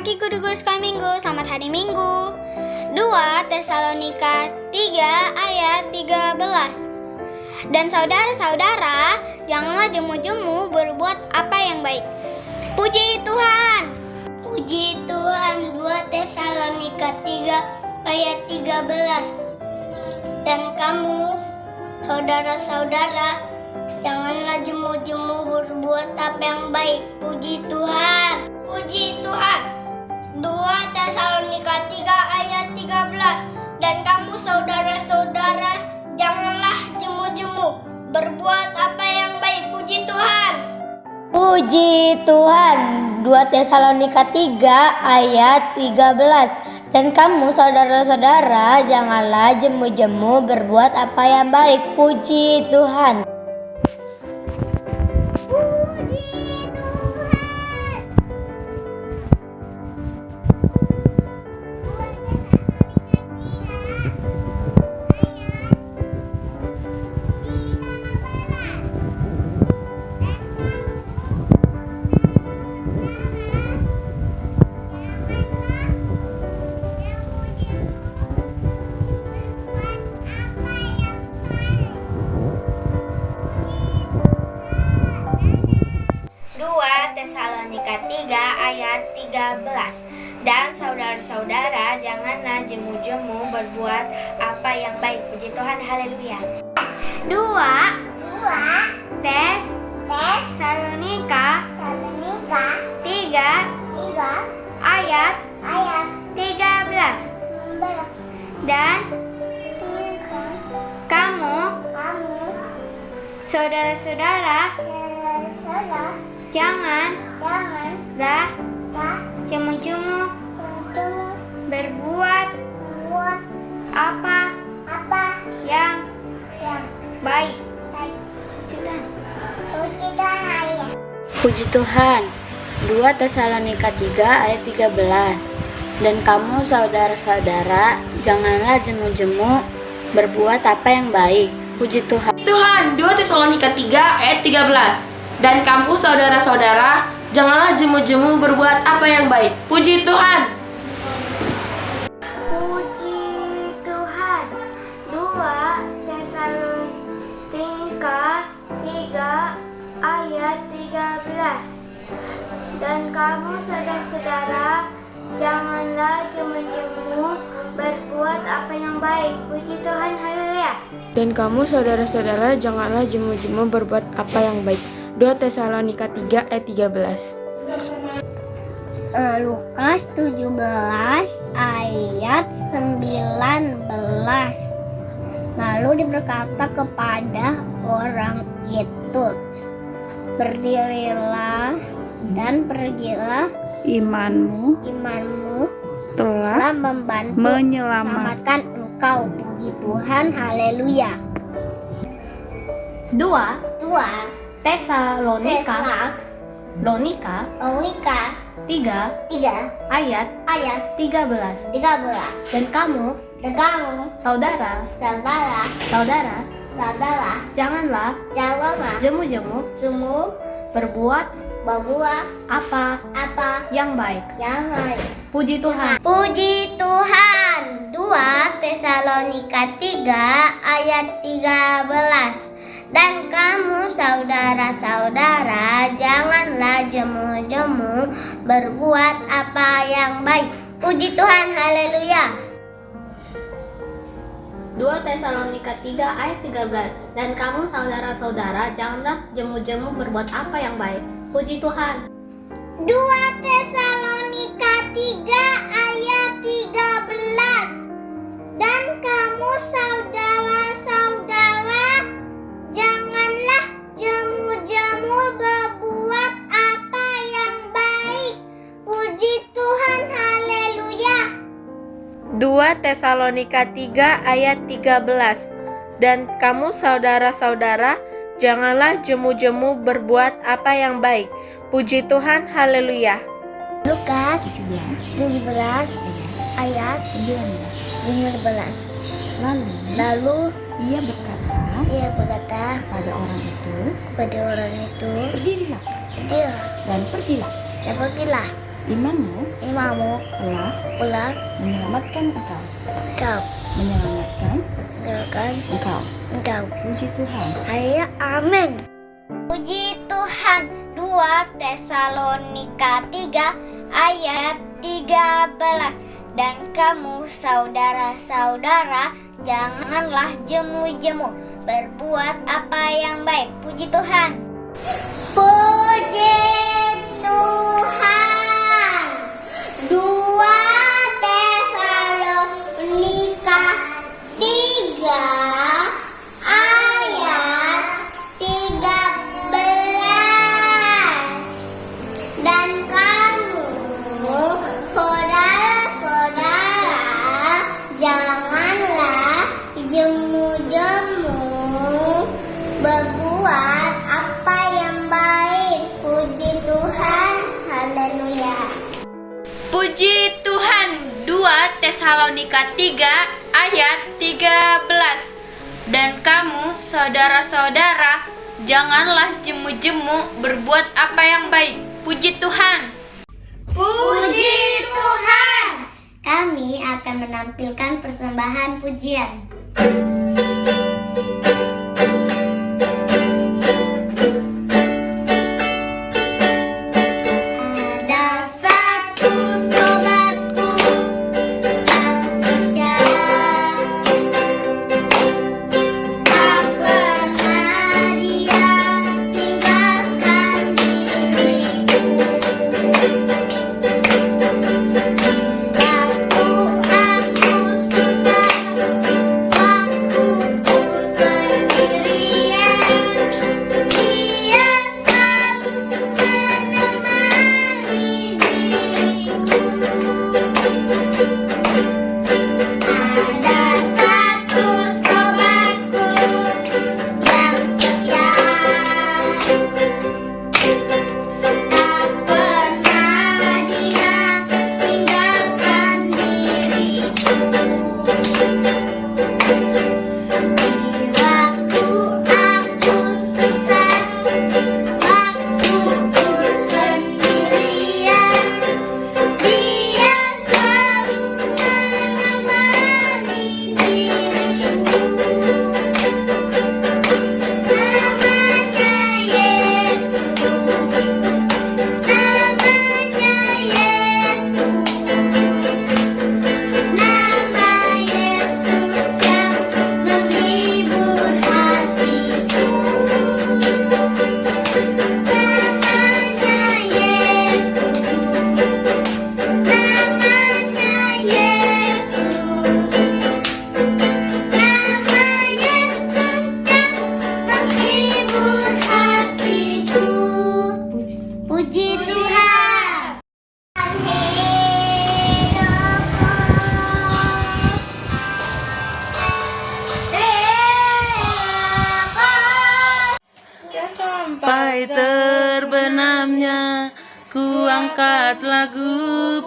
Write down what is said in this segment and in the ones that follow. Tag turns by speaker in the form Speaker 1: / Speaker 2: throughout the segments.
Speaker 1: pagi guru-guru sekolah minggu, selamat hari Minggu. 2 Tesalonika 3 ayat 13. Dan saudara-saudara, janganlah jemu-jemu berbuat apa yang baik. Puji Tuhan.
Speaker 2: Puji Tuhan. 2 Tesalonika 3 ayat 13. Dan kamu, saudara-saudara, janganlah jemu-jemu berbuat apa yang baik. Puji Tuhan. Puji Tuhan. 2 Tesalonika 3 ayat 13. Dan kamu, saudara-saudara, janganlah jemu-jemu berbuat apa yang baik. Puji Tuhan.
Speaker 3: Puji Tuhan. 2 Tesalonika 3 ayat 13. Dan kamu, saudara-saudara, janganlah jemu-jemu berbuat apa yang baik. Puji Tuhan.
Speaker 4: Tesalonika 3 ayat 13. Dan saudara-saudara, janganlah jemu-jemu berbuat apa yang baik. Puji Tuhan, haleluya.
Speaker 1: 2 Tesalonika 3 ayat 13. Dan kamu, saudara-saudara, janganlah jemu-jemu berbuat apa yang baik.
Speaker 3: Puji Tuhan. 2 Tesalonika 3 ayat 13. Dan kamu, saudara-saudara, janganlah jemu-jemu berbuat apa yang baik. Puji Tuhan.
Speaker 5: Tuhan. 2 Tesalonika 3 ayat 13. Dan kamu, saudara-saudara, janganlah jemu-jemu berbuat apa yang baik. Puji Tuhan.
Speaker 1: Puji Tuhan. 2 Tesalonika 3 ayat 13. Dan kamu, saudara-saudara, janganlah jemu-jemu berbuat apa yang baik. Puji Tuhan, haleluya.
Speaker 6: Dan kamu, saudara-saudara, janganlah jemu-jemu berbuat apa yang baik. 2 Tesalonika 3 ayat 13.
Speaker 2: Lukas 17 ayat 19. Lalu diberkata kepada orang itu, berdirilah dan pergilah, imanmu telah membantu menyelamatkan engkau. Puji Tuhan, haleluya.
Speaker 4: 2 Tesalonika 3 ayat 13. Dan kamu, saudara, janganlah jemu-jemu berbuat apa yang baik. Puji Tuhan.
Speaker 2: Puji Tuhan. 2 Tesalonika 3 ayat 13. Dan kamu, saudara-saudara, janganlah jemu-jemu berbuat apa yang baik. Puji Tuhan, haleluya.
Speaker 4: 2 Tesalonika 3 ayat 13. Dan kamu, saudara-saudara, janganlah jemu-jemu berbuat apa yang baik. Puji Tuhan.
Speaker 2: 2 Tesalonika 3 ayat 13. Dan kamu, saudara-saudara, janganlah jemu-jemu berbuat apa yang baik. Puji Tuhan, haleluya.
Speaker 5: 2 Tesalonika 3 ayat 13. Dan kamu, saudara-saudara, janganlah jemu-jemu berbuat apa yang baik. Puji Tuhan, haleluya.
Speaker 2: Lukas 17 ayat 19. Lalu ia berkata kepada orang itu, berdirilah dan pergilah
Speaker 3: Imanmu
Speaker 2: telah
Speaker 3: menyelamatkan engkau.
Speaker 2: kau
Speaker 3: Menyelamatkan
Speaker 2: silakan
Speaker 3: engkau.
Speaker 2: engkau.
Speaker 3: Puji Tuhan.
Speaker 2: Saya amin.
Speaker 1: Puji Tuhan. 2 Tesalonika 3 ayat 13. Dan kamu saudara-saudara, janganlah jemu-jemu, berbuat apa yang baik. Puji Tuhan.
Speaker 2: Puji Tuhan. 2 Tesalonika 3 ayat 13. Dan kamu saudara-saudara, janganlah jemu-jemu, berbuat apa yang baik. Puji Tuhan. Haleluya.
Speaker 7: Puji Tuhan. 2 Tesalonika 3 ayat 13. Dan kamu saudara-saudara, janganlah jemu-jemu, berbuat apa yang baik. Puji Tuhan.
Speaker 1: Puji Tuhan. Kami akan menampilkan persembahan pujian. Ada satu sobatku yang setia, tak pernah dia tinggalkan diriku. Waktu aku susah, waktu ku sendirian, dia selalu menemani diriku. Ada satu sobatku yang setia, tak pernah dia tinggalkan diriku. Di waktu aku susah, waktu ku sendirian, dia selalu menemani diriku. Namanya Yesus, namanya Yesus, nama Yesus yang menghibur hatiku. Namanya Yesus, namanya Yesus, nama Yesus yang menghibur hatiku. Puji Tuhan.
Speaker 5: Sampai terbenamnya ku angkat lagu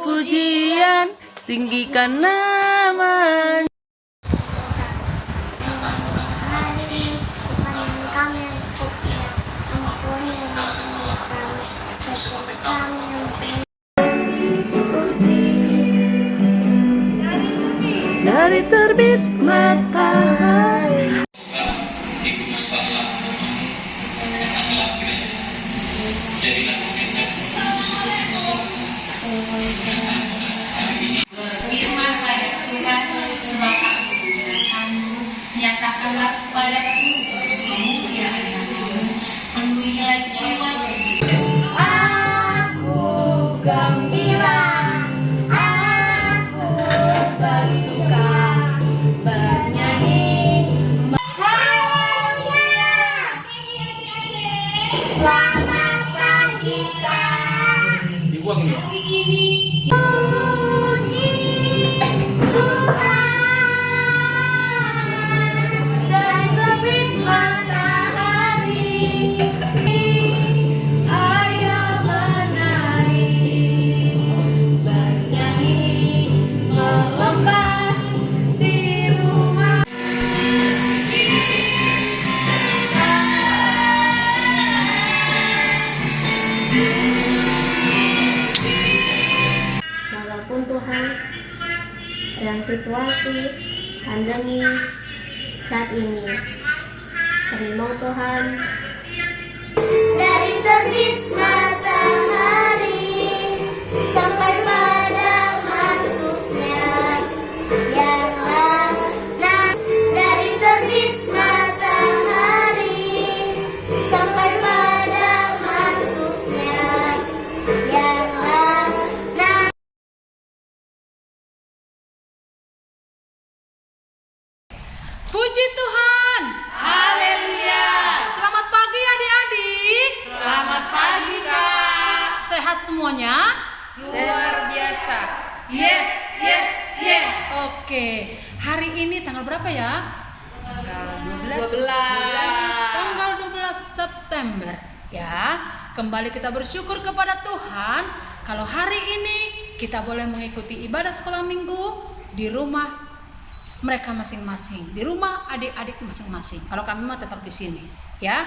Speaker 5: pujian, tinggikan namanya. Dari terbit matahari.
Speaker 8: Berfirmanlah ya Tuhan, sebab aku menyenangkanmu. Nyatakanlah kepadaku kemuliaan-Mu, penuhilah jiwaku.
Speaker 1: Aku gembira, aku bersuka, bernyanyi. Haleluya! Selamat pagi Kak. Hari ini puji Tuhan. Dan terbit matahari, ayo menari, bernyanyi, melompat di rumah.
Speaker 9: situasi pandemi saat ini. Kami mau Tuhan.
Speaker 2: Dari terbit matahari sampai pada masuknya janganlah dari terbit matahari sampai pada masuknya janganlah.
Speaker 10: Puji Tuhan. Haleluya. Selamat pagi adik-adik.
Speaker 5: Selamat pagi, Kak.
Speaker 10: Sehat semuanya?
Speaker 7: Luar biasa.
Speaker 5: Yes, yes, yes.
Speaker 10: Oke. Hari ini tanggal berapa ya?
Speaker 7: Tanggal 12.
Speaker 10: Tanggal 12 September. Ya, kembali kita bersyukur kepada Tuhan kalau hari ini kita boleh mengikuti ibadah sekolah minggu di rumah mereka masing-masing, di rumah adik-adik masing-masing. Kalau kami mah tetap di sini, ya.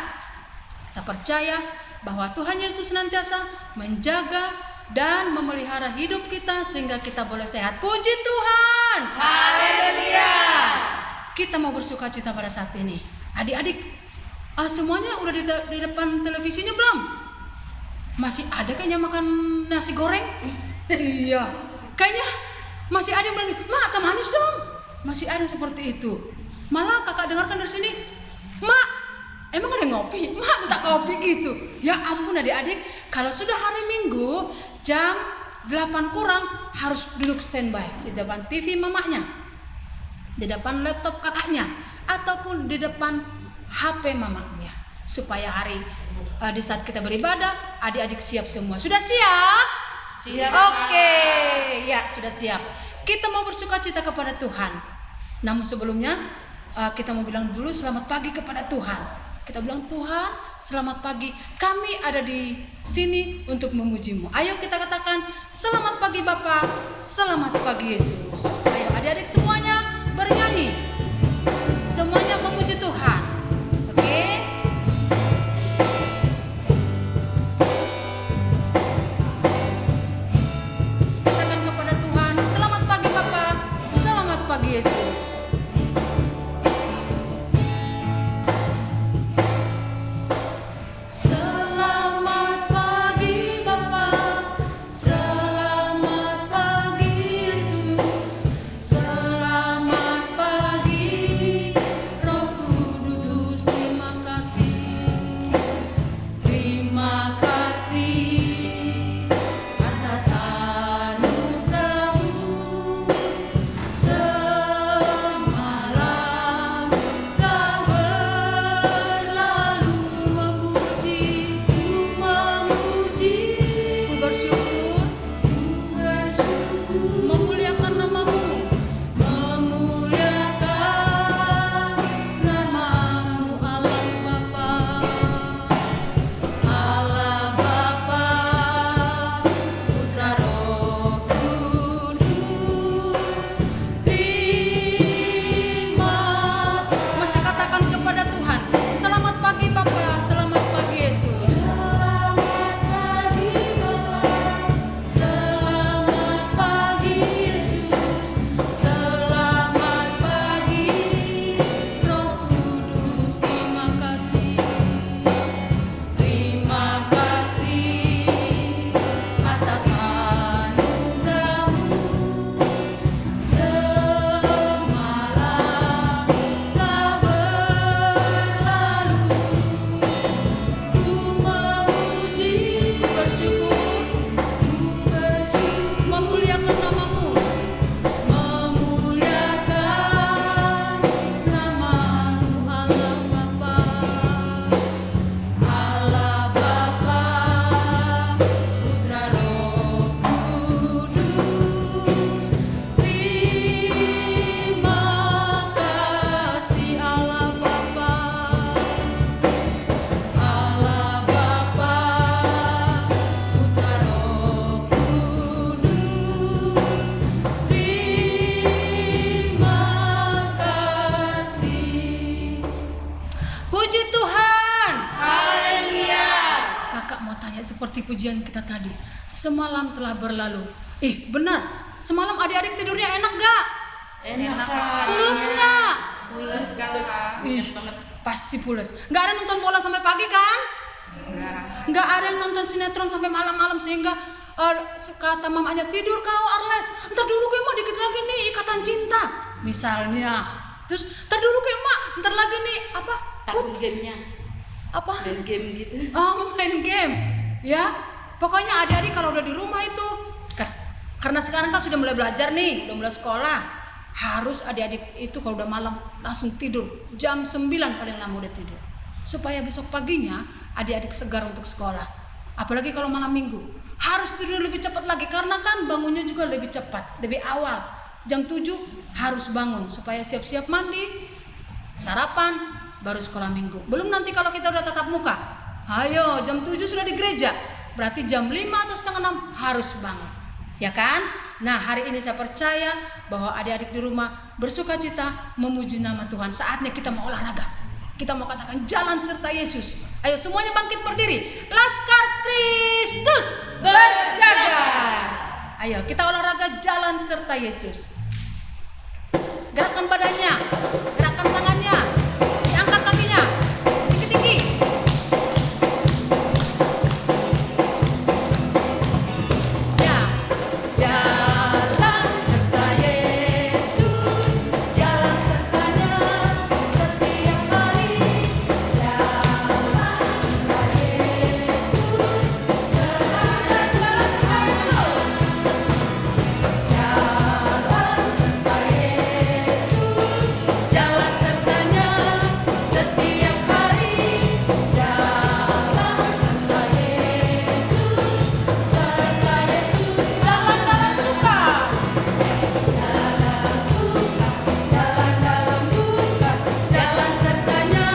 Speaker 10: Kita percaya bahwa Tuhan Yesus senantiasa menjaga dan memelihara hidup kita sehingga kita boleh sehat. Puji Tuhan.
Speaker 5: Haleluya.
Speaker 10: Kita mau bersukacita pada saat ini. Adik-adik, semuanya udah di depan televisinya belum? Masih ada kayaknya makan nasi goreng? Iya. Kayaknya masih ada yang bilang, "Mak, teh manis dong." Masih ada seperti itu. Malah kakak dengarkan dari sini, "Mak, emang ada ngopi?" "Mak, minta kopi," gitu. Ya ampun adik-adik, kalau sudah hari Minggu jam 8 kurang harus duduk standby di depan TV mamanya, di depan laptop kakaknya, ataupun di depan HP mamanya, supaya hari di saat kita beribadah adik-adik siap semua. Sudah siap?
Speaker 5: Siap.
Speaker 10: Oke, ya sudah siap. Kita mau bersukacita kepada Tuhan. Namun sebelumnya kita mau bilang dulu selamat pagi kepada Tuhan. Kita bilang, "Tuhan, selamat pagi. Kami ada di sini untuk memuji-Mu." Ayo kita katakan, "Selamat pagi Bapa, selamat pagi Yesus." Ayo adik-adik semuanya bernyanyi. Semuanya memuji Tuhan. Oke? Katakan kepada Tuhan, "Selamat pagi Bapa, selamat pagi Yesus." Selamat pagi Bapa, selamat pagi Yesus, selamat pagi Roh Kudus. Terima kasih atas anugerah-Mu. Semalam Kau berlalu, ku bersyukur, memuliakan nama-Mu, Allah Bapa, Putra Roh Kudus. Terima. Masih katakan kepada Tuhan, "Selamat pagi Bapa, selamat pagi Yesus." Selamat pagi Yesus, selamat pagi Roh Kudus. Terima kasih atas anugerah-Mu. Semalam Kau berlalu, ku memuji, ku bersyukur, memuliakan nama-Mu, memuliakan nama-Mu, Allah Bapa, Putra Roh Kudus. Terima kasih Allah Bapa, Putra Roh Kudus. Terima kasih. Puji Tuhan. Haleluya. Kakak mau tanya seperti pujian kita tadi. Semalam telah berlalu. Benar. Semalam adik-adik tidurnya enak gak?
Speaker 7: Enak.
Speaker 10: Pules nggak?
Speaker 7: Pules kakak.
Speaker 10: Ih, pasti pules. Nggak ada nonton bola sampai pagi kan? Nggak ada yang nonton sinetron sampai malam-malam sehingga kata mamanya, tidur kau Arles, ntar dulu ke emak dikit lagi nih Ikatan Cinta misalnya. Terus ntar dulu ke emak, ntar lagi nih apa?
Speaker 3: Takut gamenya.
Speaker 10: Apa?
Speaker 3: Main game gitu.
Speaker 10: Main game. Ya, pokoknya adik-adik kalau udah di rumah itu, karena sekarang kan sudah mulai belajar nih, udah mulai sekolah, harus adik-adik itu kalau udah malam langsung tidur jam 9 paling lama udah tidur, supaya besok paginya adik-adik segar untuk sekolah. Apalagi kalau malam minggu harus tidur lebih cepat lagi, karena kan bangunnya juga lebih cepat, lebih awal. Jam 7 harus bangun supaya siap-siap mandi, sarapan, baru sekolah minggu. Belum nanti kalau kita udah tatap muka, ayo jam 7 sudah di gereja, berarti jam 5 atau setengah 6 harus bangun, ya kan? Nah, hari ini saya percaya bahwa adik-adik di rumah bersuka cita memuji nama Tuhan. Saatnya kita mau olahraga, kita mau katakan jalan serta Yesus. Ayo semuanya bangkit berdiri, Laskar Kristus berjaga. Ayo kita olahraga jalan serta Yesus. Gerakan badannya, gerakan tangannya, diangkat kakinya tinggi-tinggi. Ya, jalan serta Yesus, jalan sertanya setiap hari. Jalan serta Yesus, jalan serta Yesus. Jalan serta Yesus, jalan sertanya setiap hari. Jalan serta Yesus, serta Yesus, jalan dalam suka, jalan dalam suka, jalan dalam duka, jalan sertanya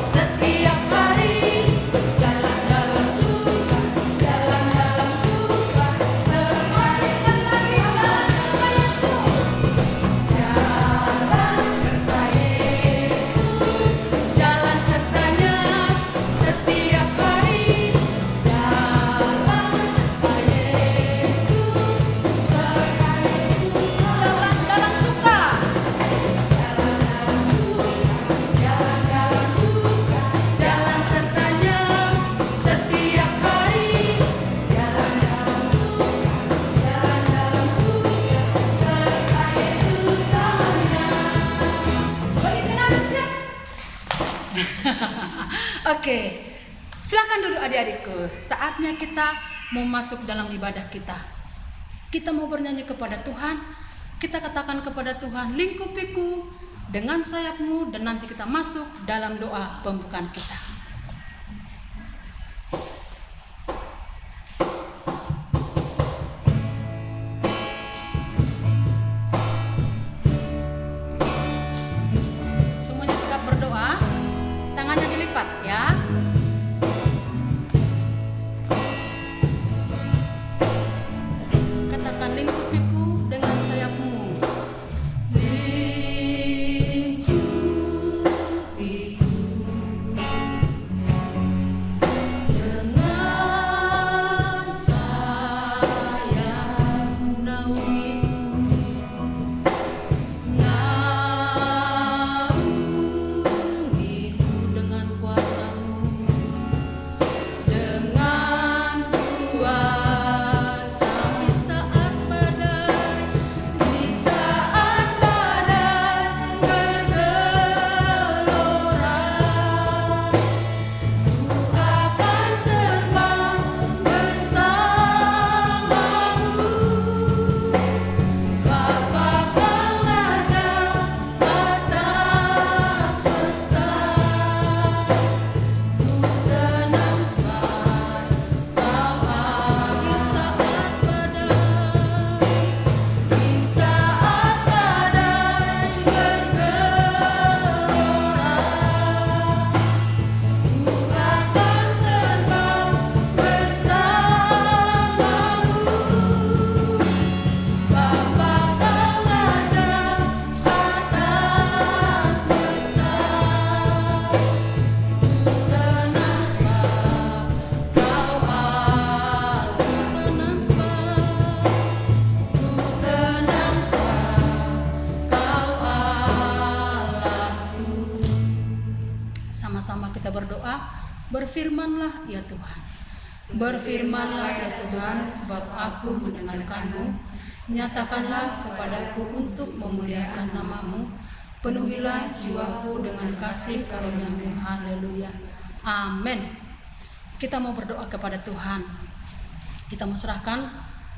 Speaker 10: setiap hari. Jalan dalam suka, jalan dalam duka, serta Yesus lagi, jalan serta Yesus. Jalan serta Yesus, jalan sertanya setiap hari. Jalan serta Yesus, serta Yesus, jalan dalam suka, jalan dalam suka, jalan dalam duka, jalan sertanya setiap hari. Jalan dalam suka, jalan dalam duka, serta Yesus selamanya. Bagi kanan, gerak. Oke, silakan duduk adik-adikku. Saatnya kita mau masuk dalam ibadah kita. Kita mau bernyanyi kepada Tuhan. Kita katakan kepada Tuhan, lingkupiku dengan sayapmu, dan nanti kita masuk dalam doa pembukaan kita. Semuanya sikap berdoa, tangannya dilipat ya. Katakan lingkupiku dengan sayapmu. Lingkupiku berdoa, berfirmanlah ya Tuhan. Berfirmanlah ya Tuhan, sebab aku mendengarkan-Mu. Nyatakanlah kepadaku untuk memuliakan nama-Mu. Penuhilah jiwaku dengan kasih karunia-Mu. Haleluya. Amin. Kita mau berdoa kepada Tuhan. Kita mau serahkan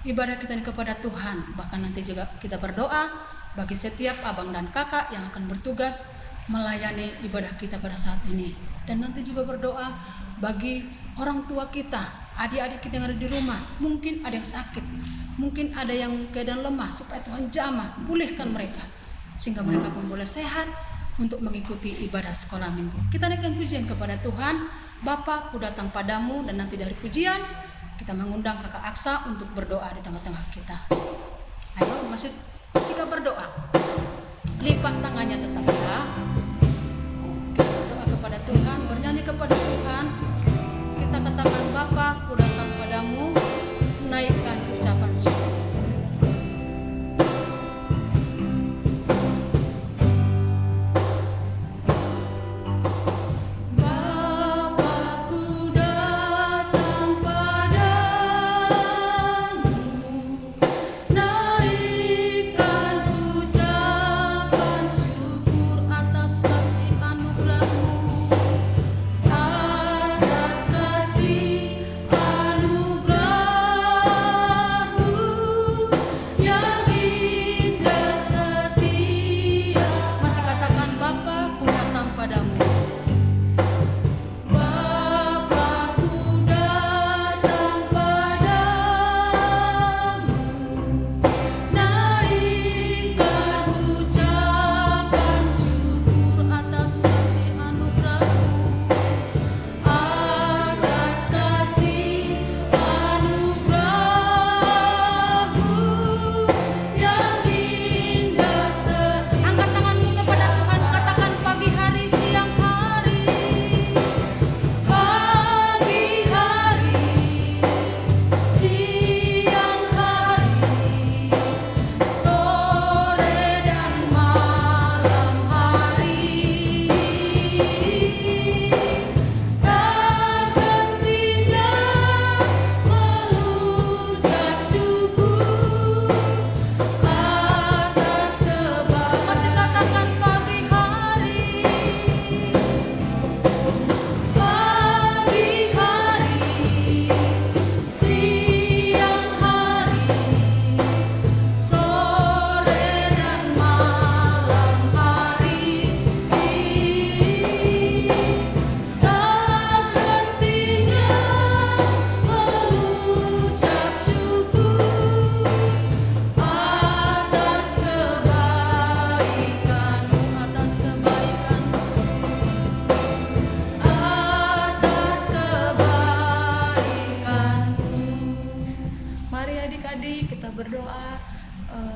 Speaker 10: ibadah kita ini kepada Tuhan. Bahkan nanti juga kita berdoa bagi setiap abang dan kakak yang akan bertugas melayani ibadah kita pada saat ini. Dan nanti juga berdoa bagi orang tua kita, adik-adik kita yang ada di rumah. Mungkin ada yang sakit, mungkin ada yang keadaan lemah, supaya Tuhan jamah, pulihkan mereka sehingga mereka pun boleh sehat untuk mengikuti ibadah sekolah minggu. Kita naikkan pujian kepada Tuhan. Bapa, ku datang padamu, dan nanti dari pujian kita mengundang kakak Aksa untuk berdoa di tengah-tengah kita. Ayo, masih sikap berdoa. Lipat tangannya tetap ya. Kita berdoa kepada Tuhan, bernyanyi kepada Tuhan. Kita katakan, Bapa, ku datang padamu, naikkan ucapan syukur.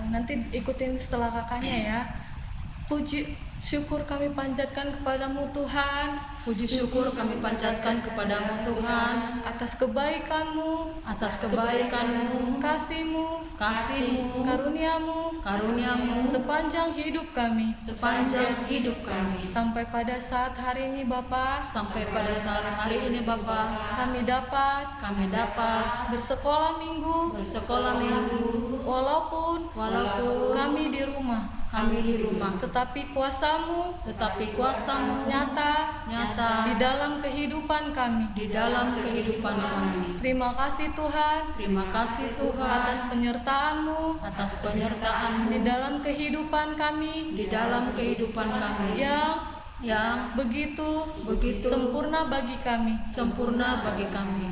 Speaker 11: Nanti ikutin setelah kakaknya ya. Puji syukur kami panjatkan kepadamu Tuhan.
Speaker 10: Puji syukur kami panjatkan kepadamu Tuhan
Speaker 11: atas kebaikanmu, kasihmu, karuniamu sepanjang hidup kami, sampai pada saat hari ini Bapa, kami dapat bersekolah minggu, walaupun kami di rumah, tetapi kuasamu nyata di dalam kehidupan kami. Terima kasih Tuhan atas penyertaan-Mu di dalam kehidupan kami, yang begitu sempurna bagi kami.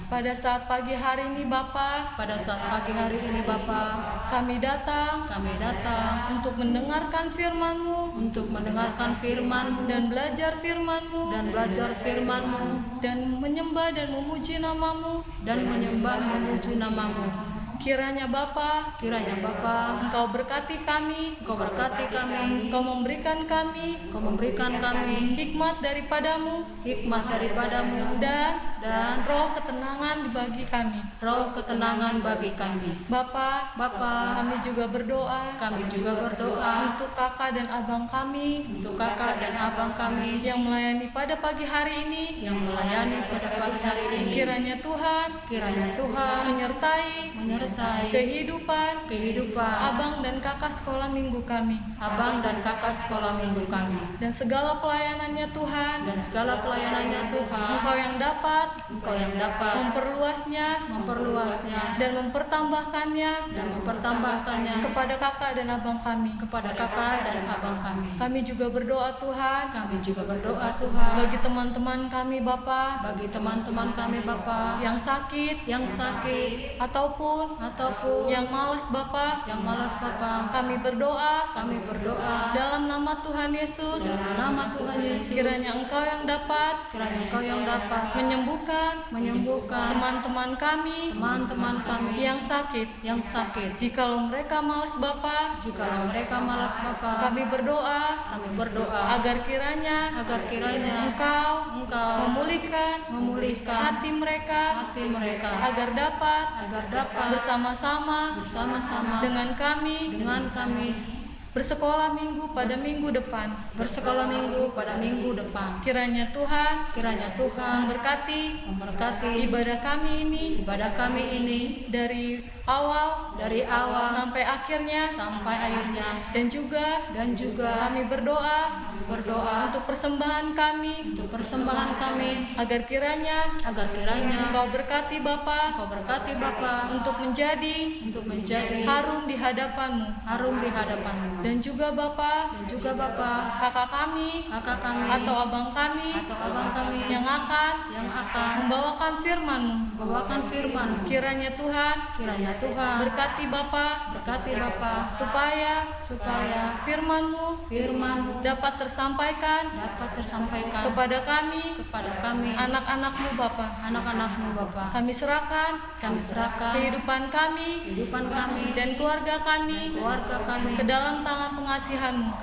Speaker 11: Pada saat pagi hari ini Bapa, kami datang untuk mendengarkan firman-Mu, dan belajar firman-Mu, dan menyembah dan memuji nama-Mu. Kiranya Bapa, Engkau berkati kami, Engkau memberikan kami hikmat daripadamu, dan roh ketenangan bagi kami.
Speaker 10: roh ketenangan bagi kami.
Speaker 11: Bapa, kami juga berdoa untuk kakak dan abang kami yang melayani pada pagi hari ini. Kiranya Tuhan menyertai kehidupan abang dan kakak sekolah minggu kami. Dan segala pelayanannya Tuhan. Engkau yang dapat memperluasnya dan mempertambahkannya kepada kakak dan abang kami. Kami juga berdoa Tuhan bagi teman-teman kami Bapa yang sakit ataupun yang malas Bapa. Kami berdoa dalam nama Tuhan Yesus. Kiranya Engkau yang dapat menyembuhkan teman-teman kami yang sakit. Jikalau mereka malas Bapa, kami berdoa agar kiranya Engkau memulihkan hati mereka agar dapat bersama-sama dengan kami bersekolah minggu pada minggu depan. Kiranya Tuhan memberkati ibadah kami ini dari awal sampai akhirnya. Dan juga kami berdoa untuk persembahan kami agar kiranya Engkau berkati Bapa untuk menjadi harum di hadapan-Mu. Dan juga Bapa, kakak kami atau abang kami yang akan membawakan firman-Mu. Kiranya Tuhan berkati Bapa supaya firman-Mu dapat tersampaikan kepada kami anak-anak-Mu Bapa. Kami serahkan kehidupan kami dan keluarga kami ke dalam tangan pengasihan-Mu,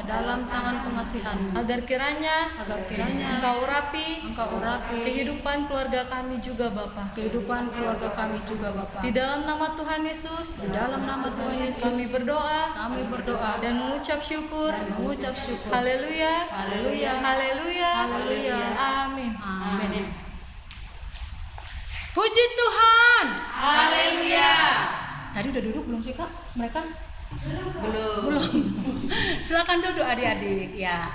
Speaker 11: agar kiranya Engkau urapi kehidupan keluarga kami juga Bapa. Di dalam nama Tuhan Yesus, kami berdoa dan mengucap syukur. Haleluya. Amin.
Speaker 10: Puji Tuhan.
Speaker 5: Haleluya.
Speaker 10: Tadi udah duduk belum sih Kak? Mereka? Belum. Silakan duduk adik-adik ya.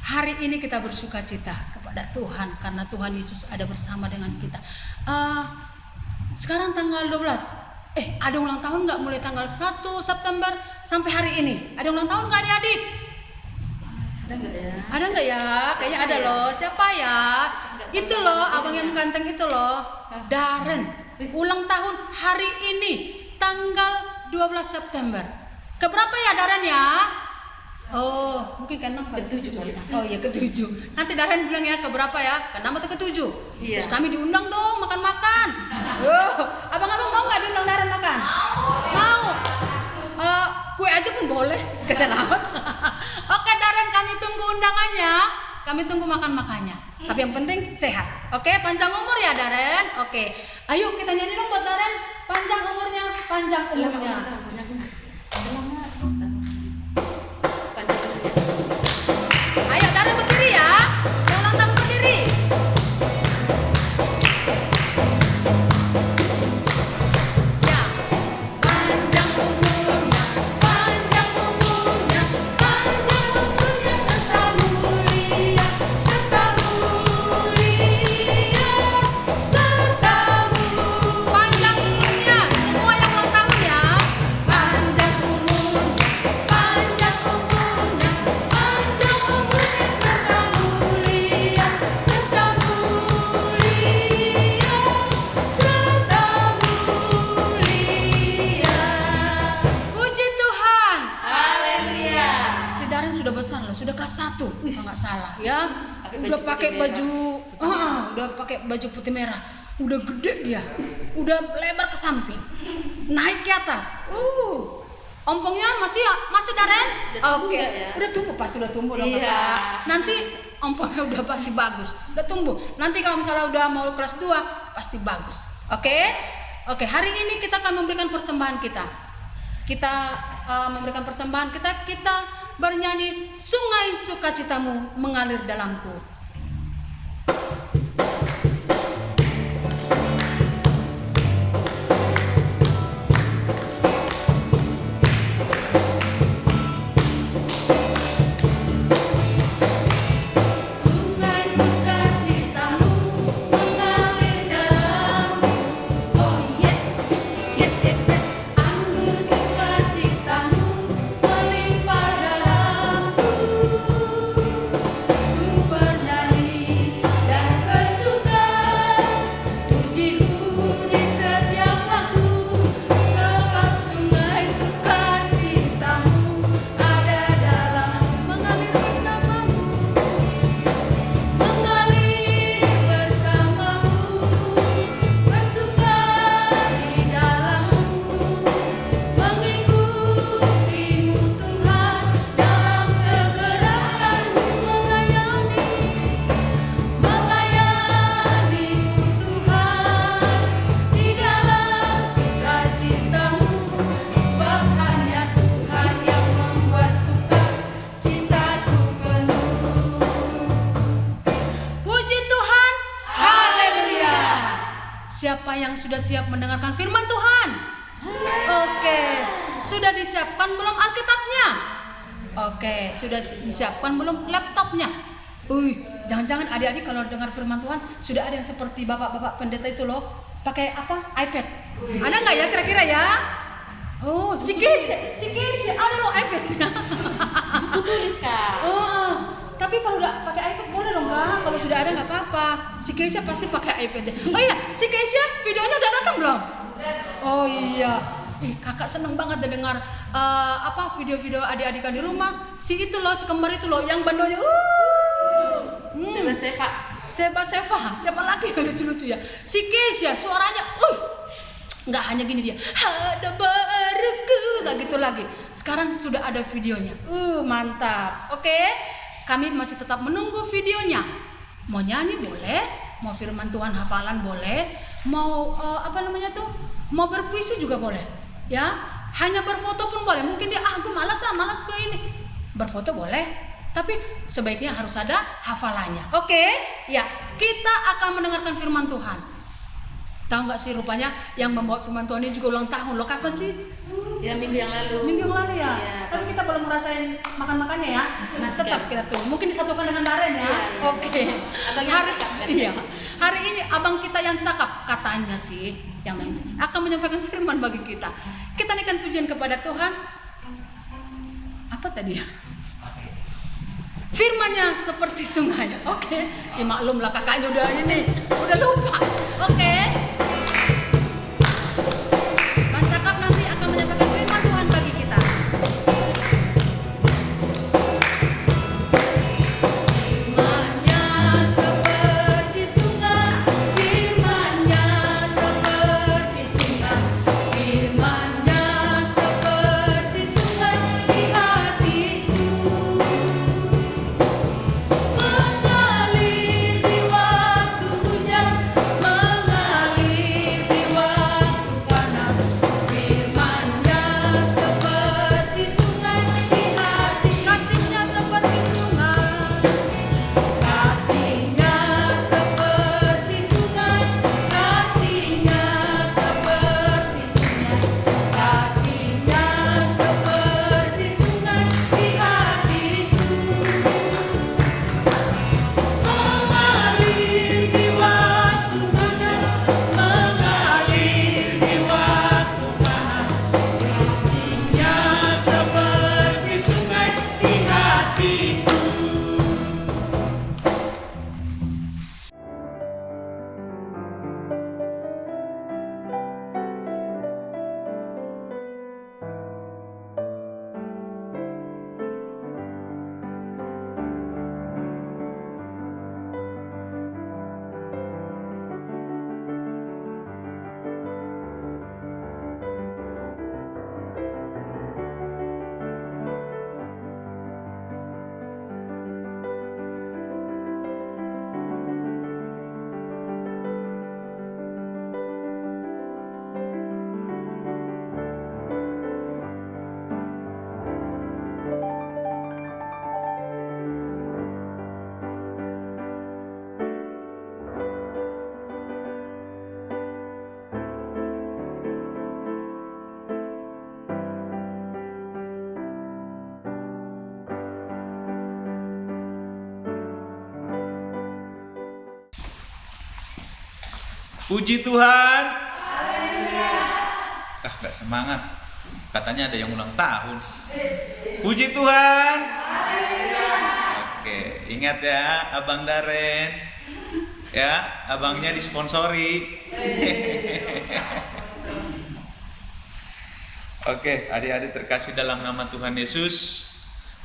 Speaker 10: Hari ini kita bersuka cita kepada Tuhan karena Tuhan Yesus ada bersama dengan kita. Sekarang tanggal 12. Ada ulang tahun nggak mulai tanggal 1 September sampai hari ini? Ada ulang tahun nggak adik-adik? Ada nggak ya? Kayaknya ada loh. Siapa ya? Itu loh, abang yang ganteng itu loh. Darren. Ulang tahun hari ini tanggal 12 September. Keberapa ya Darren ya? Oh, mungkin ke-6 ke-7 kali. Oh iya ke-7. Nanti Darren bilang ya keberapa ya? Ke-6 atau ke-7? Iya. Terus kami diundang dong makan-makan. Abang-abang mau nggak diundang Darren makan? Mau. Kue aja pun boleh. Keselamat. Oke Darren, kami tunggu undangannya. Kami tunggu makan-makannya. Tapi yang penting sehat. Oke, panjang umur ya Darren. Oke. Ayo kita nyanyi dong buat Darren. Panjang umurnya. Ayo Darren berdiri ya. Yang ulang tahun berdiri. Ya. Panjang umurnya serta mulia. Panjang umurnya semua yang ulang tahun ya. Panjang umurnya serta mulia. Puji Tuhan.
Speaker 5: Haleluya.
Speaker 10: Si Darren sudah besar loh, sudah kelas 1 kalau nggak salah ya. Udah pakai baju putih merah. Udah gede dia. Udah lebar ke samping. Naik ke atas. Ompongnya masih Darren? Oke. Udah tumbuh pasti udah tumbuh dong. Nanti ompongnya udah pasti bagus. Udah tumbuh. Nanti kalau misalnya udah mau kelas 2 pasti bagus. Oke, hari ini kita akan memberikan persembahan kita. Memberikan persembahan kita bernyanyi Sungai Sukacitamu mengalir dalamku. Siapa yang sudah siap mendengarkan firman Tuhan? Oke, sudah disiapkan belum Alkitabnya? Oke, sudah disiapkan belum laptopnya? Jangan-jangan adik-adik kalau dengar firman Tuhan sudah ada yang seperti bapak-bapak pendeta itu loh, pakai apa? iPad. Ada nggak ya kira-kira ya? Oh, si Keisha ada loh iPad-nya.
Speaker 5: Buku tulis Kak.
Speaker 10: Tapi kalau udah pakai iPad boleh dong Kak. Kalau sudah ada nggak apa-apa. Si Keisha pasti pakai iPad. Oh iya, si Keisha videonya udah datang belum? Oh iya. Kakak seneng banget dengar video-video adik-adikan di rumah. Si itu loh, si kembar itu loh yang bandonya. Seba Seva. Siapa lagi yang lucu-lucu ya? Si Keisha suaranya nggak hanya gini dia. Ada baruku, nggak gitu lagi. Sekarang sudah ada videonya. Mantap. Oke. Kami masih tetap menunggu videonya. Mau nyanyi boleh, mau firman Tuhan hafalan boleh, mau mau berpuisi juga boleh. Ya, hanya berfoto pun boleh. Mungkin dia gue malas gue ini. Berfoto boleh, tapi sebaiknya harus ada hafalannya. Oke? Ya, kita akan mendengarkan firman Tuhan. Tahu nggak sih rupanya yang membawa firman Tuhan ini juga ulang tahun loh. Kapan sih?
Speaker 5: Ya, minggu yang lalu.
Speaker 10: Minggu yang lalu ya.
Speaker 5: Iya.
Speaker 10: Tapi kita belum ngerasain makan-makannya ya. Tetap kita tunggu. Mungkin disatukan dengan Daren ya. Oke. Hari ini abang kita yang cakap katanya sih yang akan menyampaikan firman bagi kita. Kita naikkan pujian kepada Tuhan. Apa tadi ya? Firman-Nya seperti sungai. Oke. Maklumlah kakaknya udah lupa. Oke. Bang Cakap nanti akan menyampaikan firman Tuhan bagi kita. Firman-Nya seperti sungai, firman-Nya seperti sungai, firman-Nya seperti sungai di hatiku. Mengalir di waktu hujan,
Speaker 12: Puji Tuhan. Gak semangat. Katanya ada yang ulang tahun. Puji Tuhan. Oke, ingat ya, Abang Daren. Ya, abangnya disponsori. Oke, adik-adik terkasih dalam nama Tuhan Yesus,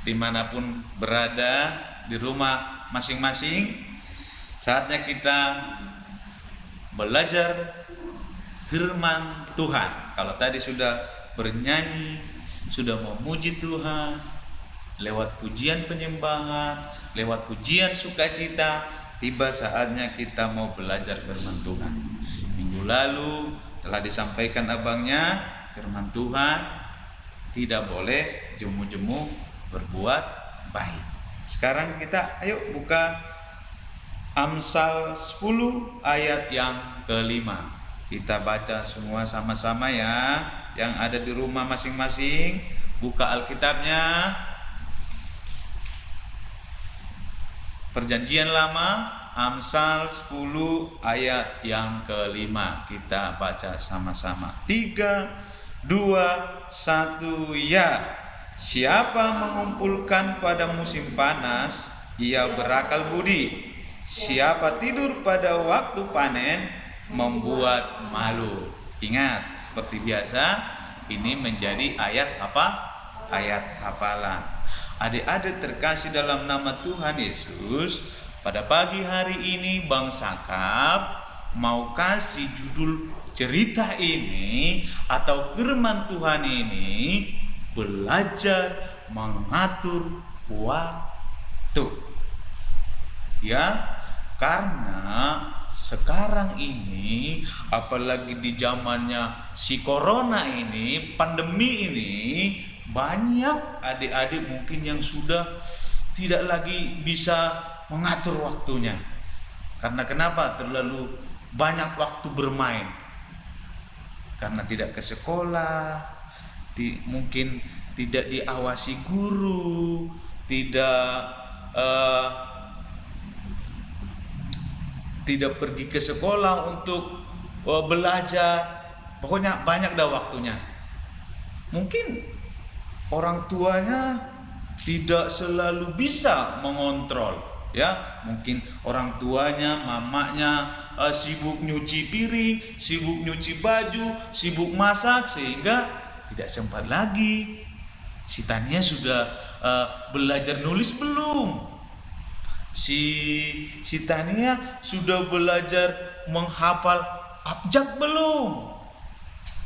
Speaker 12: dimanapun berada, di rumah masing-masing, saatnya kita belajar firman Tuhan. Kalau tadi sudah bernyanyi, sudah memuji Tuhan, lewat pujian penyembahan, lewat pujian sukacita, tiba saatnya kita mau belajar firman Tuhan. Minggu lalu telah disampaikan abangnya, firman Tuhan tidak boleh jemu-jemu berbuat baik. Sekarang kita ayo buka Amsal 10 ayat yang kelima. Kita baca semua sama-sama ya. Yang ada di rumah masing-masing, buka Alkitabnya. Perjanjian Lama, Amsal 10 ayat yang kelima. Kita baca sama-sama. 3, 2, 1, ya. Siapa mengumpulkan pada musim panas, ia berakal budi. Siapa tidur pada waktu panen, membuat malu. Ingat, seperti biasa, ini menjadi ayat apa? Ayat hafalan. Adik-adik terkasih dalam nama Tuhan Yesus, pada pagi hari ini Bang Sakap mau kasih judul cerita ini atau firman Tuhan ini, belajar mengatur waktu. Ya, karena sekarang ini, apalagi di zamannya si corona ini, pandemi ini, banyak adik-adik mungkin yang sudah tidak lagi bisa mengatur waktunya. Karena kenapa? Terlalu banyak waktu bermain. Karena tidak ke sekolah, mungkin tidak diawasi guru, tidak pergi ke sekolah untuk belajar. Pokoknya banyak dah waktunya. Mungkin orang tuanya tidak selalu bisa mengontrol, ya. Mungkin orang tuanya, mamanya sibuk nyuci piring, sibuk nyuci baju, sibuk masak, sehingga tidak sempat lagi. Si Tania sudah belajar nulis belum? Si Tania sudah belajar menghafal abjad belum?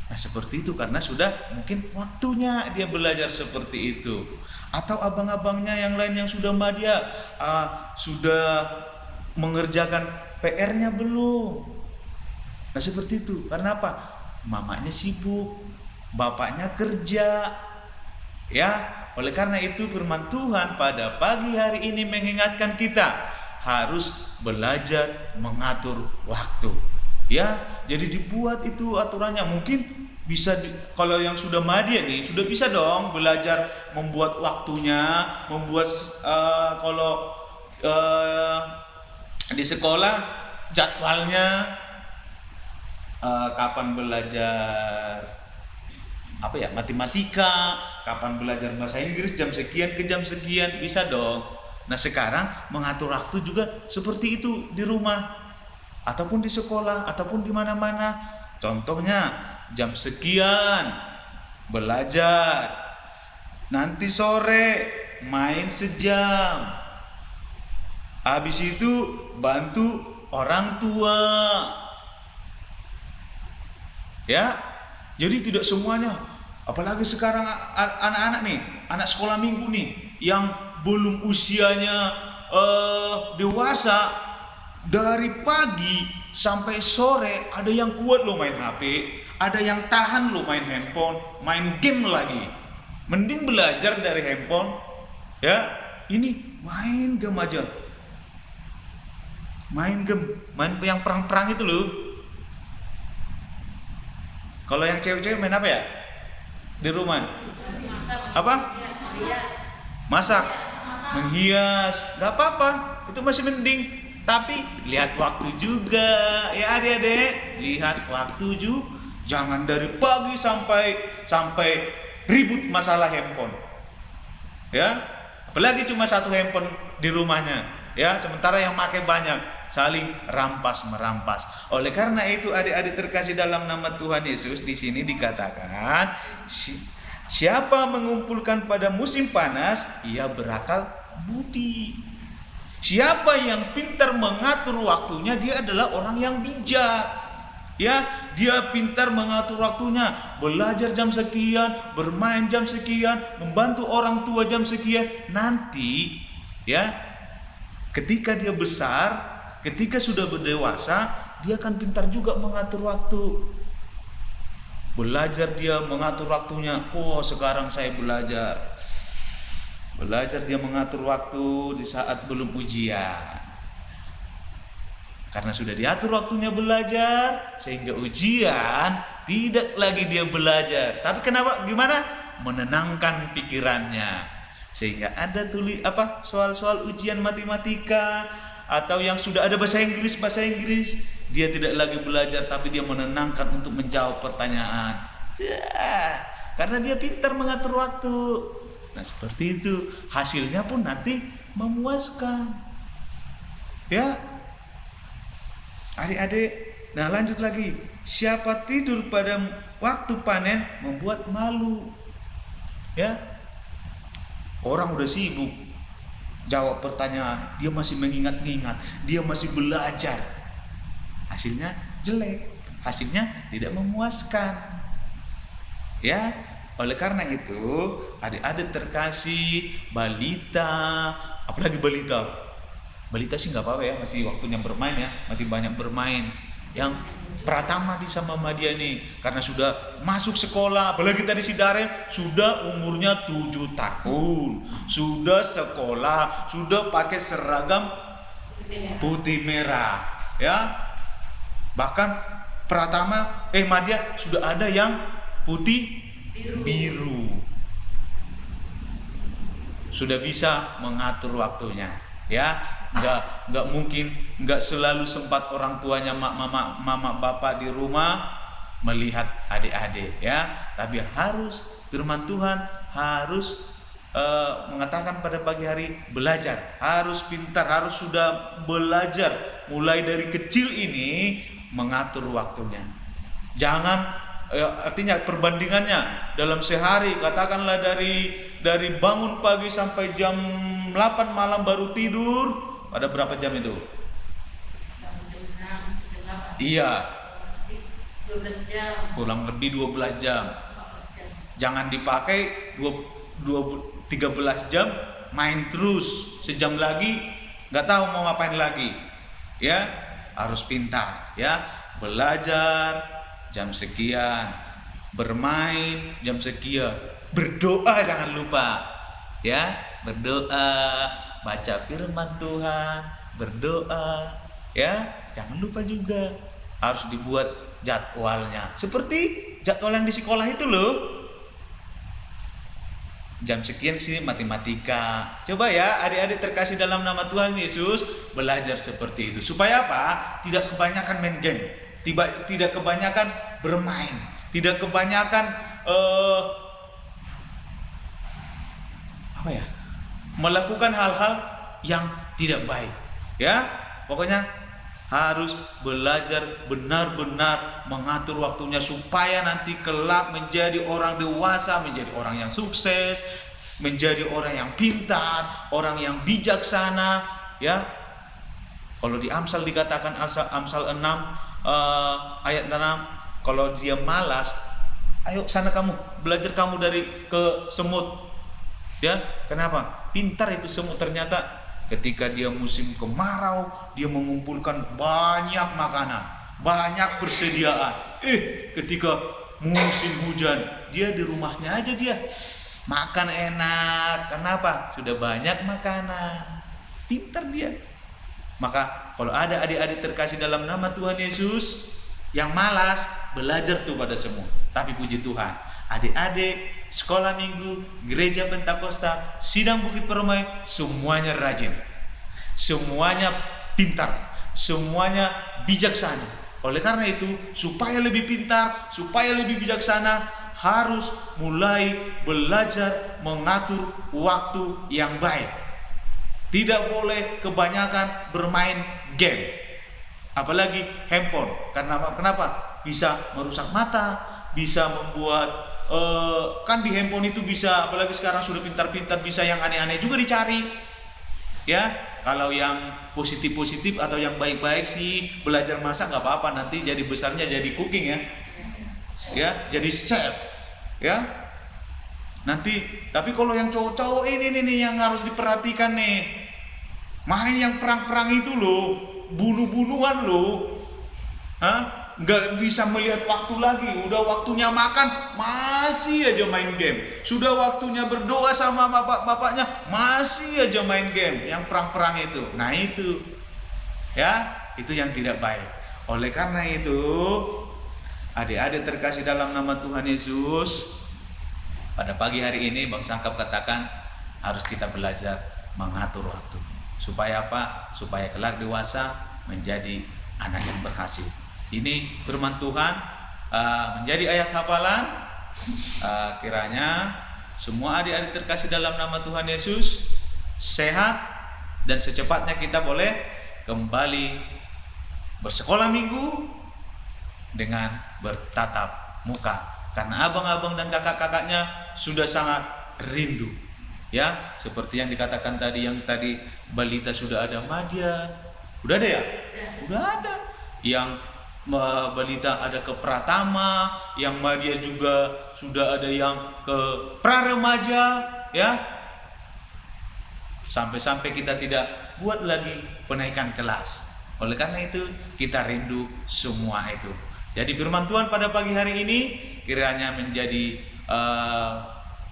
Speaker 12: Nah, seperti itu karena sudah mungkin waktunya dia belajar seperti itu. Atau abang-abangnya yang lain yang sudah madya sudah mengerjakan PR-nya belum? Nah, seperti itu. Karena apa? Mamanya sibuk, bapaknya kerja. Ya, oleh karena itu firman Tuhan pada pagi hari ini mengingatkan kita harus belajar mengatur waktu. Ya, jadi dibuat itu aturannya. Mungkin bisa kalau yang sudah madya nih sudah bisa dong belajar membuat waktunya, membuat kalau di sekolah jadwalnya, kapan belajar matematika, kapan belajar bahasa Inggris, jam sekian ke jam sekian, bisa dong. Nah, sekarang mengatur waktu juga seperti itu di rumah ataupun di sekolah ataupun di mana-mana. Contohnya jam sekian belajar, nanti sore main sejam, habis itu bantu orang tua. Ya, jadi tidak semuanya. Apalagi sekarang anak-anak nih, anak sekolah minggu nih, yang belum usianya dewasa, dari pagi sampai sore ada yang kuat lo main HP, ada yang tahan lo main handphone, main game lagi. Mending belajar dari handphone, ya. Ini main game aja, main game, main yang perang-perang itu loh. Kalau yang cewek-cewek main apa ya? Di rumah apa? Masak, menghias, nggak apa-apa, itu masih mending. Tapi lihat waktu juga ya adik-adik, lihat waktu juga. Jangan dari pagi sampai ribut masalah handphone. Ya, apalagi cuma satu handphone di rumahnya. Ya, sementara yang pakai banyak, saling rampas merampas. Oleh karena itu adik-adik terkasih dalam nama Tuhan Yesus, di sini dikatakan siapa mengumpulkan pada musim panas, ia berakal budi. Siapa yang pintar mengatur waktunya, dia adalah orang yang bijak. Ya, dia pintar mengatur waktunya, belajar jam sekian, bermain jam sekian, membantu orang tua jam sekian. Nanti ya, ketika dia besar, ketika sudah berdewasa, dia akan pintar juga mengatur waktu. Belajar dia mengatur waktunya. Oh, sekarang saya belajar dia mengatur waktu di saat belum ujian. Karena sudah diatur waktunya belajar, sehingga ujian tidak lagi dia belajar. Tapi kenapa? Gimana? Menenangkan pikirannya. Sehingga ada soal-soal ujian matematika atau yang sudah ada bahasa Inggris, dia tidak lagi belajar, tapi dia menenangkan untuk menjawab pertanyaan. Karena dia pintar mengatur waktu. Nah, seperti itu. Hasilnya pun nanti memuaskan. Ya. Adik-adik, nah lanjut lagi. Siapa tidur pada waktu panen membuat malu. Ya. Orang udah sibuk jawab pertanyaan, dia masih mengingat-ingat, dia masih belajar. Hasilnya jelek, hasilnya tidak memuaskan. Ya, oleh karena itu, adik-adik terkasih, balita, apalagi balita. Balita sih nggak apa-apa ya, masih waktunya bermain ya, masih banyak bermain. Yang Pratama di sama Madia nih, karena sudah masuk sekolah, apalagi tadi si Daren sudah umurnya 7 tahun, sudah sekolah, sudah pakai seragam putih merah, ya. Bahkan Pratama, Madia sudah ada yang putih biru. Sudah bisa mengatur waktunya, ya. Nggak mungkin, nggak selalu sempat orang tuanya mama bapak di rumah melihat adik-adik, ya. Tapi harus firman Tuhan harus mengatakan pada pagi hari belajar, harus pintar, harus sudah belajar mulai dari kecil ini mengatur waktunya. Jangan artinya perbandingannya dalam sehari, katakanlah dari bangun pagi sampai jam 8 malam baru tidur. Ada berapa jam itu? Iya. 12 jam. Kurang lebih 12 jam. Jangan dipakai 13 jam main terus. Sejam lagi nggak tahu mau ngapain lagi. Ya, harus pintar, ya. Belajar jam sekian, bermain jam sekian, berdoa jangan lupa. Ya, berdoa, baca firman Tuhan, berdoa, ya. Jangan lupa juga harus dibuat jadwalnya. Seperti jadwal yang di sekolah itu loh. Jam sekian sini matematika. Coba ya adik-adik terkasih dalam nama Tuhan Yesus, belajar seperti itu. Supaya apa? Tidak kebanyakan main game, tidak kebanyakan bermain, tidak kebanyakan melakukan hal-hal yang tidak baik, ya. Pokoknya harus belajar benar-benar mengatur waktunya supaya nanti kelak menjadi orang dewasa, menjadi orang yang sukses, menjadi orang yang pintar, orang yang bijaksana, ya. Kalau di Amsal dikatakan Amsal 6 ayat 6, kalau dia malas, ayo sana kamu, belajar kamu dari ke semut. Ya, kenapa? Pintar itu semut ternyata ketika dia musim kemarau, dia mengumpulkan banyak makanan, banyak persediaan. Ketika musim hujan, dia di rumahnya aja dia makan enak. Kenapa? Sudah banyak makanan. Pintar dia. Maka kalau ada adik-adik terkasih dalam nama Tuhan Yesus yang malas, belajar tuh pada semua. Tapi puji Tuhan, adik-adik sekolah minggu, gereja Pentakosta, sidang Bukit Permai, semuanya rajin. Semuanya pintar, semuanya bijaksana. Oleh karena itu, supaya lebih pintar, supaya lebih bijaksana, harus mulai belajar mengatur waktu yang baik. Tidak boleh kebanyakan bermain game, apalagi handphone. Kenapa? Bisa merusak mata, bisa membuat kan di handphone itu bisa, apalagi sekarang sudah pintar-pintar, bisa yang aneh-aneh juga dicari. Ya, kalau yang positif-positif atau yang baik-baik sih belajar masak nggak apa-apa, nanti jadi besarnya jadi cooking ya, jadi chef ya. Nanti, tapi kalau yang cowok-cowok ini nih yang harus diperhatikan nih, main yang perang-perang itu loh, bunuh-bunuhan loh, nggak bisa melihat waktu lagi. Udah waktunya makan masih aja main game, sudah waktunya berdoa sama bapaknya masih aja main game yang perang-perang itu. Nah itu ya, itu yang tidak baik. Oleh karena itu, adik-adik terkasih dalam nama Tuhan Yesus, pada pagi hari ini Bang Sangkap katakan harus kita belajar mengatur waktu. Supaya apa? Supaya kelak dewasa menjadi anak yang berhasil. Ini firman Tuhan menjadi ayat hafalan. Kiranya semua adik-adik terkasih dalam nama Tuhan Yesus sehat, dan secepatnya kita boleh kembali bersekolah minggu dengan bertatap muka, karena abang-abang dan kakak-kakaknya sudah sangat rindu. Ya, seperti yang dikatakan tadi, yang tadi balita sudah ada Madya, udah ada ya? Udah ada. Yang balita ada ke Pratama, yang Madya juga sudah ada yang ke Praremaja, ya. Sampai-sampai kita tidak buat lagi penaikan kelas. Oleh karena itu kita rindu semua itu. Jadi firman Tuhan pada pagi hari ini kiranya menjadi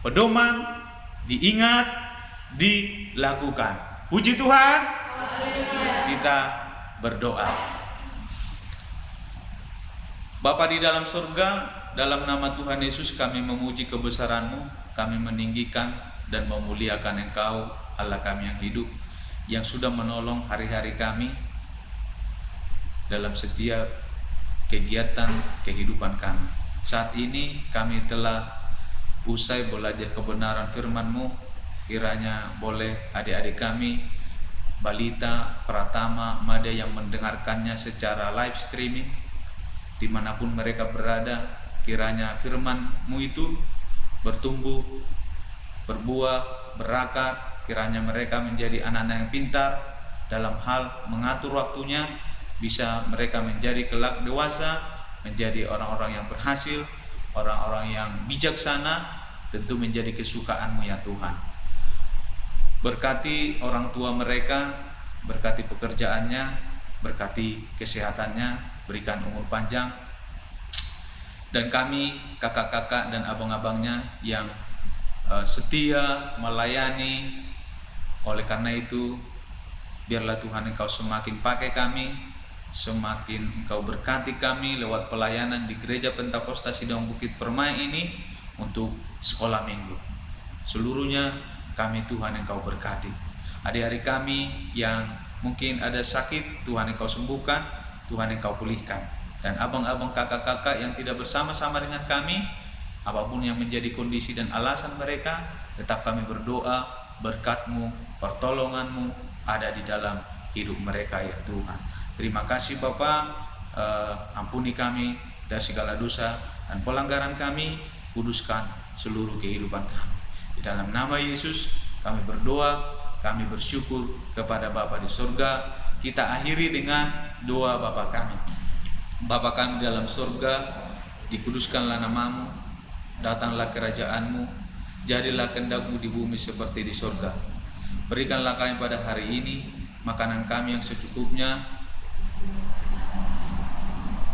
Speaker 12: pedoman, diingat, dilakukan. Puji Tuhan. Kita berdoa. Bapa di dalam surga, dalam nama Tuhan Yesus kami memuji kebesaran-Mu, kami meninggikan dan memuliakan Engkau, Allah kami yang hidup, yang sudah menolong hari-hari kami dalam setiap kegiatan kehidupan kami. Saat ini kami telah usai belajar kebenaran firman-Mu, kiranya boleh adik-adik kami, balita, Pratama, Madya yang mendengarkannya secara live streaming, dimanapun mereka berada, kiranya firman-Mu itu bertumbuh, berbuah, berakat, kiranya mereka menjadi anak-anak yang pintar dalam hal mengatur waktunya, bisa mereka menjadi kelak dewasa, menjadi orang-orang yang berhasil, orang-orang yang bijaksana, tentu menjadi kesukaan-Mu ya Tuhan. Berkati orang tua mereka, berkati pekerjaannya, berkati kesehatannya, berikan umur panjang. Dan kami, kakak-kakak dan abang-abangnya yang setia melayani, oleh karena itu biarlah Tuhan Engkau semakin pakai kami, semakin Engkau berkati kami lewat pelayanan di Gereja Pentakosta Sidang Bukit Permai ini untuk sekolah minggu. Seluruhnya kami Tuhan Engkau berkati. Adik-adik kami yang mungkin ada sakit, Tuhan Engkau sembuhkan, Tuhan Engkau pulihkan. Dan abang-abang kakak-kakak yang tidak bersama-sama dengan kami, apapun yang menjadi kondisi dan alasan mereka, tetap kami berdoa, berkat-Mu, pertolongan-Mu ada di dalam hidup mereka ya Tuhan. Terima kasih Bapa, ampuni kami dari segala dosa dan pelanggaran kami, kuduskan seluruh kehidupan kami. Di dalam nama Yesus kami berdoa, kami bersyukur kepada Bapa di surga. Kita akhiri dengan doa Bapa kami. Bapa kami dalam surga, dikuduskanlah nama-Mu, datanglah kerajaan-Mu, jadilah kehendak-Mu di bumi seperti di surga. Berikanlah kami pada hari ini makanan kami yang secukupnya,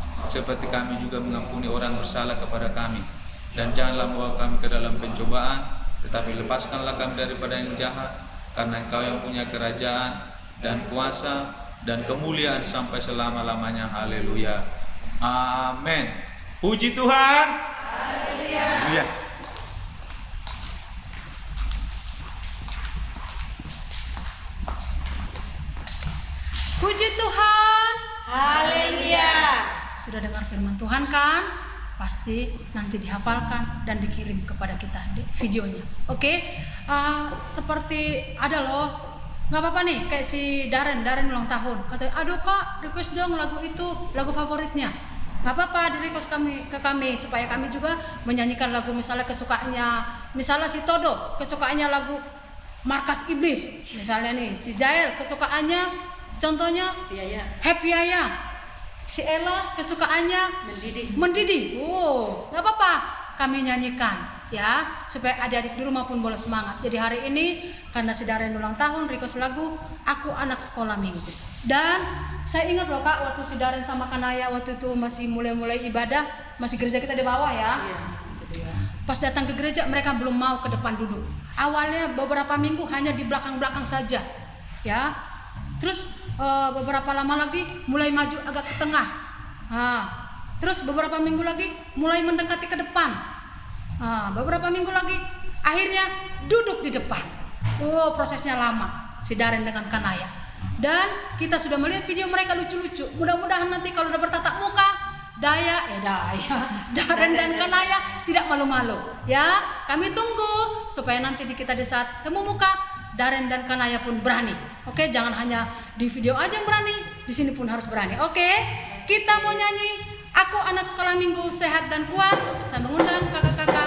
Speaker 12: seperti kami juga mengampuni orang bersalah kepada kami. Dan janganlah membawa kami ke dalam pencobaan, tetapi lepaskanlah kami daripada yang jahat, karena Engkau yang punya kerajaan dan kuasa dan kemuliaan sampai selama-lamanya. Haleluya. Amin. Puji Tuhan. Haleluya.
Speaker 10: Puji Tuhan.
Speaker 3: Haleluya.
Speaker 10: Sudah dengar firman Tuhan kan? Pasti nanti dihafalkan dan dikirim kepada kita videonya. Oke? Seperti ada loh, nggak apa-apa nih, kayak si Darren ulang tahun. Katanya, aduh kak, request dong lagu itu, lagu favoritnya. Nggak apa-apa, di request ke kami supaya kami juga menyanyikan lagu misalnya kesukaannya. Misalnya si Todo kesukaannya lagu Markas Iblis. Misalnya nih, si Jael kesukaannya contohnya Happy Yaya. Si Ella kesukaannya mendidih. Oh, nggak apa-apa, kami nyanyikan ya supaya adik-adik di rumah pun boleh semangat. Jadi hari ini karena si Darren ulang tahun request lagu Aku Anak Sekolah Minggu. Dan saya ingat loh kak, waktu si Darren sama Kanaya waktu itu masih mulai ibadah, masih gereja kita di bawah ya. Pas datang ke gereja mereka belum mau ke depan duduk. Awalnya beberapa minggu hanya di belakang-belakang saja ya. Terus beberapa lama lagi mulai maju agak ke tengah. Terus beberapa minggu lagi mulai mendekati ke depan. Beberapa minggu lagi akhirnya duduk di depan. Oh, prosesnya lama si Darren dengan Kanaya. Dan kita sudah melihat video mereka lucu-lucu. Mudah-mudahan nanti kalau udah bertatap muka Darren dan Kanaya tidak malu-malu ya. Kami tunggu supaya nanti kita di saat temu muka Darren dan Kanaya pun berani. Oke, jangan hanya di video aja yang berani, di sini pun harus berani. Oke, kita mau nyanyi Aku Anak Sekolah Minggu Sehat dan Kuat. Saya mengundang kakak-kakak